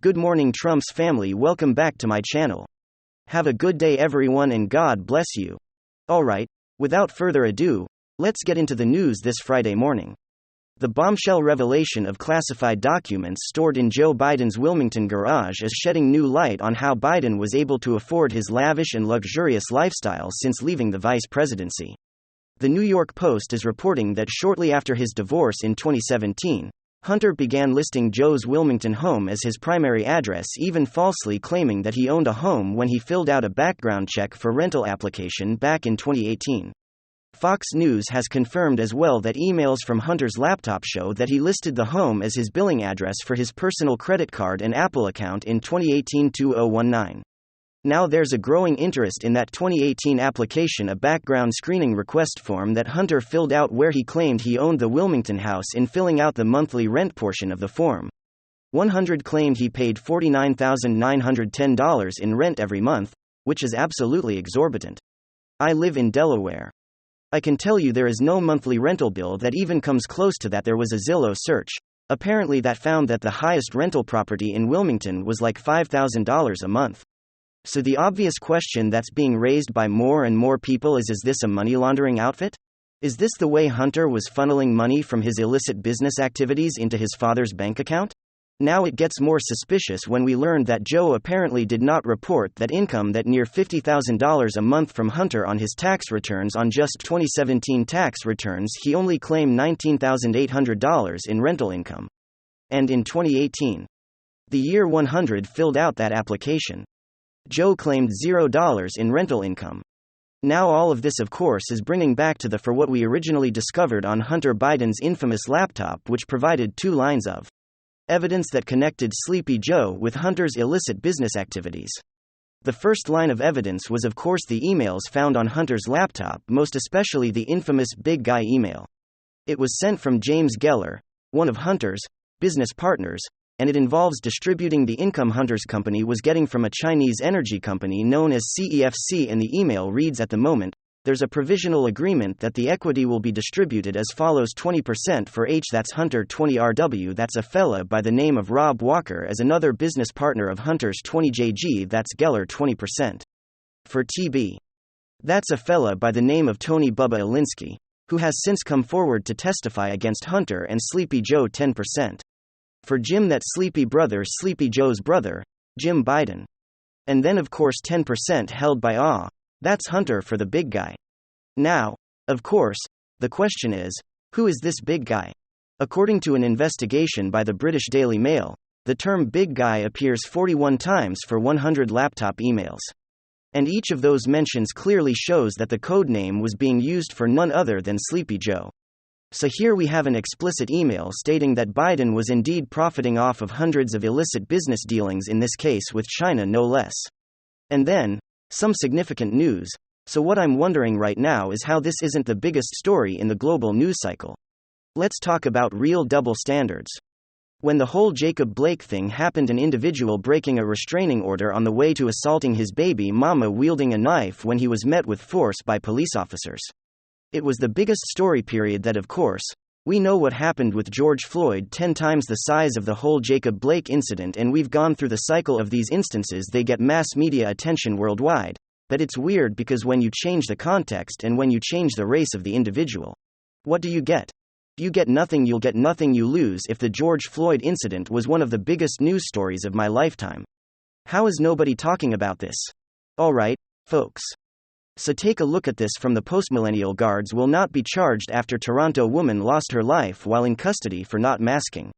Good morning, Trump's family. Welcome back to my channel. Have a good day, everyone, and God bless you. Alright, without further ado, let's get into the news this Friday morning. The bombshell revelation of classified documents stored in Joe Biden's Wilmington garage is shedding new light on how Biden was able to afford his lavish and luxurious lifestyle since leaving the vice presidency. The New York Post is reporting that shortly after his divorce in 2017, Hunter began listing Joe's Wilmington home as his primary address, even falsely claiming that he owned a home when he filled out a background check for rental application back in 2018. Fox News has confirmed as well that emails from Hunter's laptop show that he listed the home as his billing address for his personal credit card and Apple account in 2018-2019. Now there's a growing interest in that 2018 application, a background screening request form that Hunter filled out where he claimed he owned the Wilmington house. In filling out the monthly rent portion of the form, 100 claimed he paid $49,910 in rent every month, which is absolutely exorbitant. I live in Delaware. I can tell you there is no monthly rental bill that even comes close to that. There was a Zillow search, apparently, that found that the highest rental property in Wilmington was like $5,000 a month. So the obvious question that's being raised by more and more people is this a money laundering outfit? Is this the way Hunter was funneling money from his illicit business activities into his father's bank account? Now it gets more suspicious when we learned that Joe apparently did not report that income that near $50,000 a month from Hunter on his tax returns. On just 2017 tax returns, he only claimed $19,800 in rental income. And in 2018, the year 100 filled out that application, Joe claimed $0 in rental income. Now all of this, of course, is bringing back to the for what we originally discovered on Hunter Biden's infamous laptop, which provided 2 lines of evidence that connected Sleepy Joe with Hunter's illicit business activities. The first line of evidence was, of course, the emails found on Hunter's laptop, most especially the infamous Big Guy email. It was sent from James Geller, one of Hunter's business partners, and it involves distributing the income Hunter's company was getting from a Chinese energy company known as CEFC, and the email reads, "At the moment, there's a provisional agreement that the equity will be distributed as follows: 20% for H, that's Hunter, 20RW, that's a fella by the name of Rob Walker, as another business partner of Hunter's, 20JG, that's Geller, 20%. For TB, that's a fella by the name of Tony Bubba Alinsky, who has since come forward to testify against Hunter and Sleepy Joe, 10%. For Jim, that's Sleepy brother, Sleepy Joe's brother, Jim Biden. And then, of course, 10% held by that's Hunter for the Big Guy. Now, of course, the question is, who is this Big Guy? According to an investigation by the British Daily Mail, the term Big Guy appears 41 times for 100 laptop emails. And each of those mentions clearly shows that the code name was being used for none other than Sleepy Joe. So here we have an explicit email stating that Biden was indeed profiting off of hundreds of illicit business dealings, in this case with China no less. And then, some significant news. So what I'm wondering right now is how this isn't the biggest story in the global news cycle. Let's talk about real double standards. When the whole Jacob Blake thing happened, an individual breaking a restraining order on the way to assaulting his baby mama wielding a knife when he was met with force by police officers. It was the biggest story, period. That, of course, we know what happened with George Floyd, 10 times the size of the whole Jacob Blake incident, and we've gone through the cycle of these instances. They get mass media attention worldwide. But it's weird because when you change the context and when you change the race of the individual, what do you get? You get nothing. You'll get nothing. You lose. If the George Floyd incident was one of the biggest news stories of my lifetime, how is nobody talking about this? Alright, folks. So take a look at this from the postmillennial. Guards will not be charged after Toronto woman lost her life while in custody for not masking.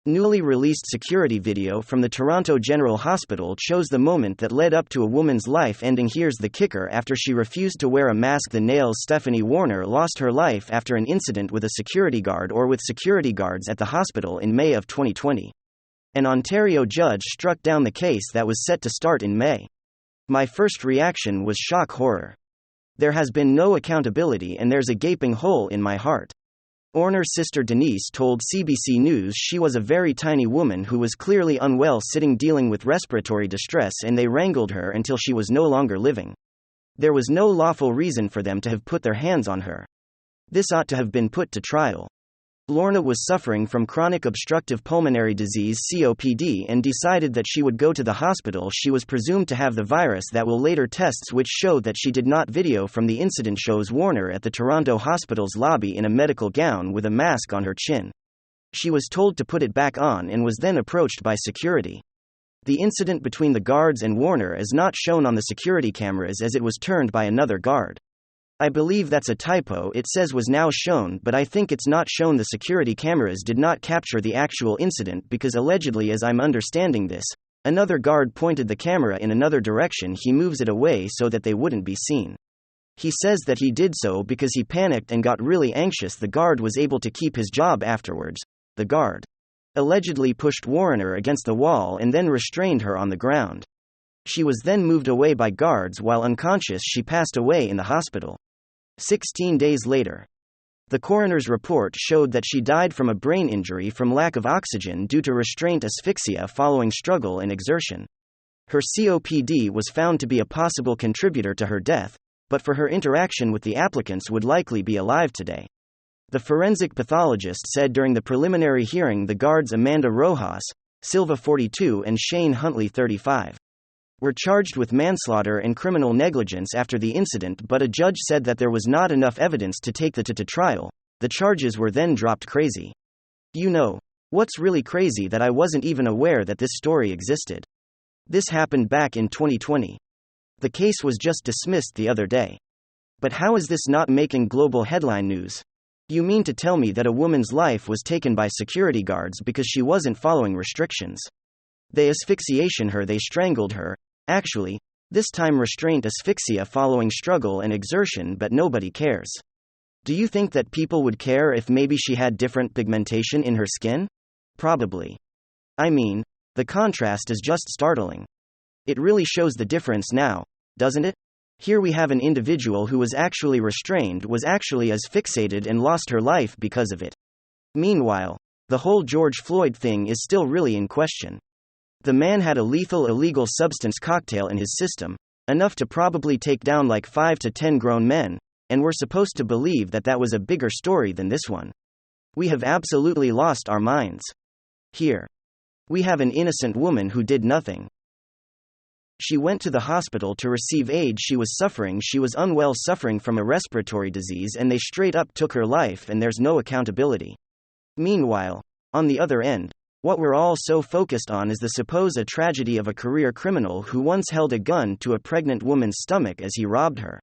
Newly released security video from the Toronto General Hospital shows the moment that led up to a woman's life ending. Here's the kicker: after she refused to wear a mask, the Nails Stephanie Warner lost her life after an incident with a security guard, or with security guards, at the hospital in May of 2020. An Ontario judge struck down the case that was set to start in May. My first reaction was shock, horror. There has been no accountability, and there's a gaping hole in my heart. Warner's sister Denise told CBC News she was a very tiny woman who was clearly unwell, sitting dealing with respiratory distress, and they wrangled her until she was no longer living. There was no lawful reason for them to have put their hands on her. This ought to have been put to trial. Lorna was suffering from chronic obstructive pulmonary disease (COPD) and decided that she would go to the hospital. She was presumed to have the virus. That will later tests which showed that she did not. Video from the incident shows Warner at the Toronto hospital's lobby in a medical gown with a mask on her chin. She was told to put it back on and was then approached by security. The incident between the guards and Warner is not shown on the security cameras as it was turned by another guard. I believe that's a typo. It says was now shown, but I think it's not shown. The security cameras did not capture the actual incident because allegedly, as I'm understanding this, another guard pointed the camera in another direction. He moves it away so that they wouldn't be seen. He says that he did so because he panicked and got really anxious. The guard was able to keep his job afterwards. The guard allegedly pushed Warner against the wall and then restrained her on the ground. She was then moved away by guards. While unconscious, she passed away in the hospital. 16 days later, the coroner's report showed that she died from a brain injury from lack of oxygen due to restraint asphyxia following struggle and exertion. Her COPD was found to be a possible contributor to her death, but for her interaction with the applicants would likely be alive today. The forensic pathologist said during the preliminary hearing the guards Amanda Rojas, Silva 42 and Shane Huntley 35 were charged with manslaughter and criminal negligence after the incident, but a judge said that there was not enough evidence to take the to trial. The charges were then dropped. Crazy. You know, what's really crazy that I wasn't even aware that this story existed. This happened back in 2020. The case was just dismissed the other day. But how is this not making global headline news? You mean to tell me that a woman's life was taken by security guards because she wasn't following restrictions? They asphyxiation her, they strangled her. Actually, this time restraint asphyxia following struggle and exertion, but nobody cares. Do you think that people would care if maybe she had different pigmentation in her skin? Probably. I mean, the contrast is just startling. It really shows the difference now, doesn't it? Here we have an individual who was actually restrained, was actually asphyxiated and lost her life because of it. Meanwhile, the whole George Floyd thing is still really in question. The man had a lethal illegal substance cocktail in his system, enough to probably take down like 5 to 10 grown men, and we're supposed to believe that that was a bigger story than this one. We have absolutely lost our minds. Here, we have an innocent woman who did nothing. She went to the hospital to receive aid. She was suffering, she was unwell, suffering from a respiratory disease, and they straight up took her life, and there's no accountability. Meanwhile, on the other end, what we're all so focused on is the supposed tragedy of a career criminal who once held a gun to a pregnant woman's stomach as he robbed her.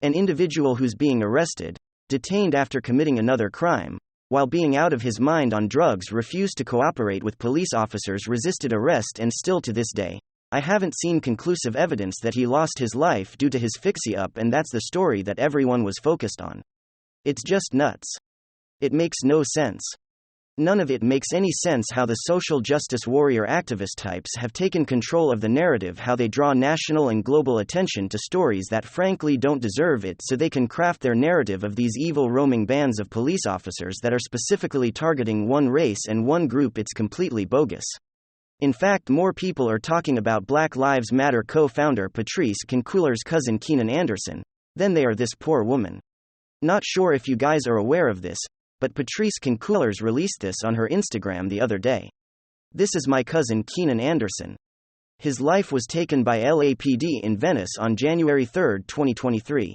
An individual who's being arrested, detained after committing another crime, while being out of his mind on drugs, refused to cooperate with police officers, resisted arrest, and still to this day, I haven't seen conclusive evidence that he lost his life due to his fixie-up, and that's the story that everyone was focused on. It's just nuts. It makes no sense. None of it makes any sense how the social justice warrior activist types have taken control of the narrative, how they draw national and global attention to stories that frankly don't deserve it so they can craft their narrative of these evil roaming bands of police officers that are specifically targeting one race and one group. It's completely bogus. In fact, more people are talking about Black Lives Matter co-founder Patrisse Cullors' cousin Keenan Anderson than they are this poor woman. Not sure if you guys are aware of this, but Patrisse Cullors released this on her Instagram the other day. This is my cousin Keenan Anderson. His life was taken by LAPD in Venice on January 3, 2023.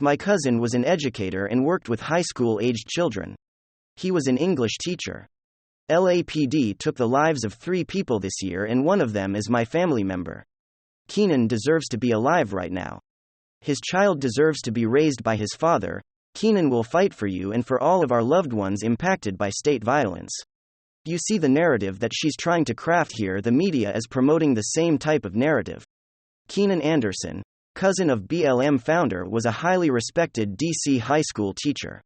My cousin was an educator and worked with high school-aged children. He was an English teacher. LAPD took the lives of 3 people this year, and one of them is my family member. Keenan deserves to be alive right now. His child deserves to be raised by his father. Keenan will fight for you and for all of our loved ones impacted by state violence. You see the narrative that she's trying to craft here. The media is promoting the same type of narrative. Keenan Anderson, cousin of BLM founder, was a highly respected DC high school teacher.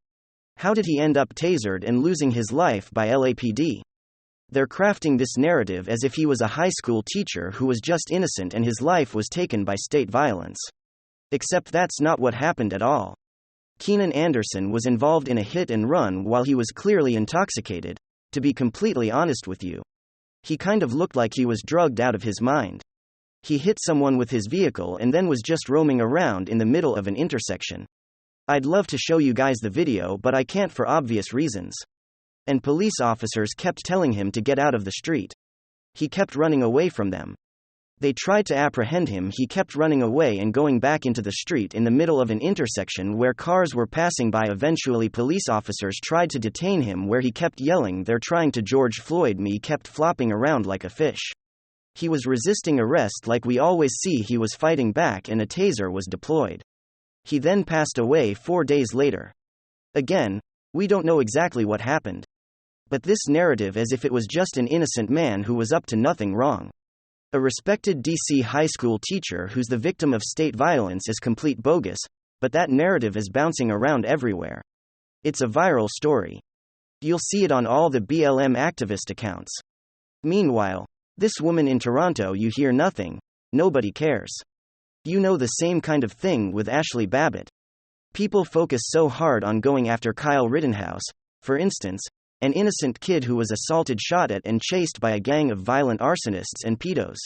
How did he end up tasered and losing his life by LAPD? They're crafting this narrative as if he was a high school teacher who was just innocent and his life was taken by state violence. Except that's not what happened at all. Keenan Anderson was involved in a hit and run while he was clearly intoxicated, to be completely honest with you. He kind of looked like he was drugged out of his mind. He hit someone with his vehicle and then was just roaming around in the middle of an intersection. I'd love to show you guys the video, but I can't for obvious reasons. And police officers kept telling him to get out of the street. He kept running away from them. They tried to apprehend him. He kept running away and going back into the street in the middle of an intersection where cars were passing by. Eventually, police officers tried to detain him, where he kept yelling, "They're trying to George Floyd me." He kept flopping around like a fish. He was resisting arrest like we always see. He was fighting back, and a taser was deployed. He then passed away 4 days later. Again, we don't know exactly what happened. But this narrative as if it was just an innocent man who was up to nothing wrong. A respected DC high school teacher who's the victim of state violence is complete bogus, but that narrative is bouncing around everywhere. It's a viral story. You'll see it on all the BLM activist accounts. Meanwhile, this woman in Toronto, you hear nothing, nobody cares. You know, the same kind of thing with Ashley Babbitt. People focus so hard on going after Kyle Rittenhouse, for instance, an innocent kid who was assaulted, shot at, and chased by a gang of violent arsonists and pedos.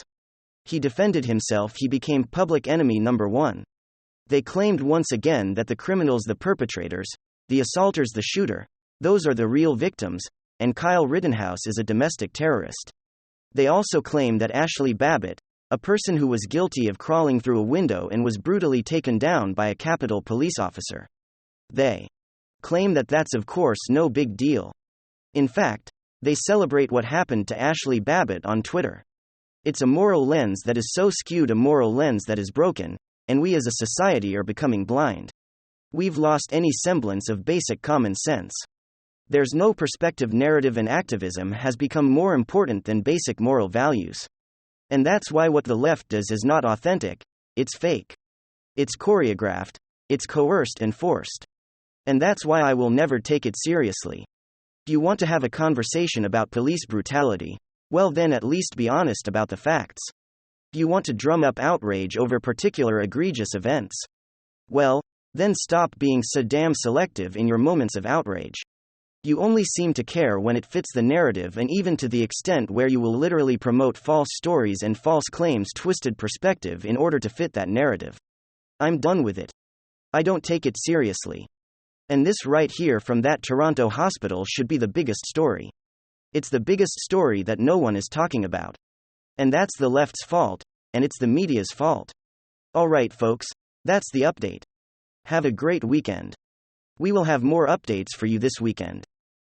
He defended himself. He became public enemy number one. They claimed once again that the criminals, the perpetrators, the assaulters, the shooter, those are the real victims, and Kyle Rittenhouse is a domestic terrorist. They also claim that Ashley Babbitt, a person who was guilty of crawling through a window and was brutally taken down by a Capitol police officer. They claim that that's of course no big deal. In fact, they celebrate what happened to Ashley Babbitt on Twitter. It's a moral lens that is so skewed, a moral lens that is broken, and we as a society are becoming blind. We've lost any semblance of basic common sense. There's no perspective. Narrative and activism has become more important than basic moral values. And that's why what the left does is not authentic, it's fake. It's choreographed, it's coerced and forced. And that's why I will never take it seriously. If you want to have a conversation about police brutality, well then at least be honest about the facts. If you want to drum up outrage over particular egregious events, well, then stop being so damn selective in your moments of outrage. You only seem to care when it fits the narrative, and even to the extent where you will literally promote false stories and false claims, twisted perspective in order to fit that narrative. I'm done with it. I don't take it seriously. And this right here from that Toronto hospital should be the biggest story. It's the biggest story that no one is talking about. And that's the left's fault, and it's the media's fault. Alright folks, that's the update. Have a great weekend. We will have more updates for you this weekend.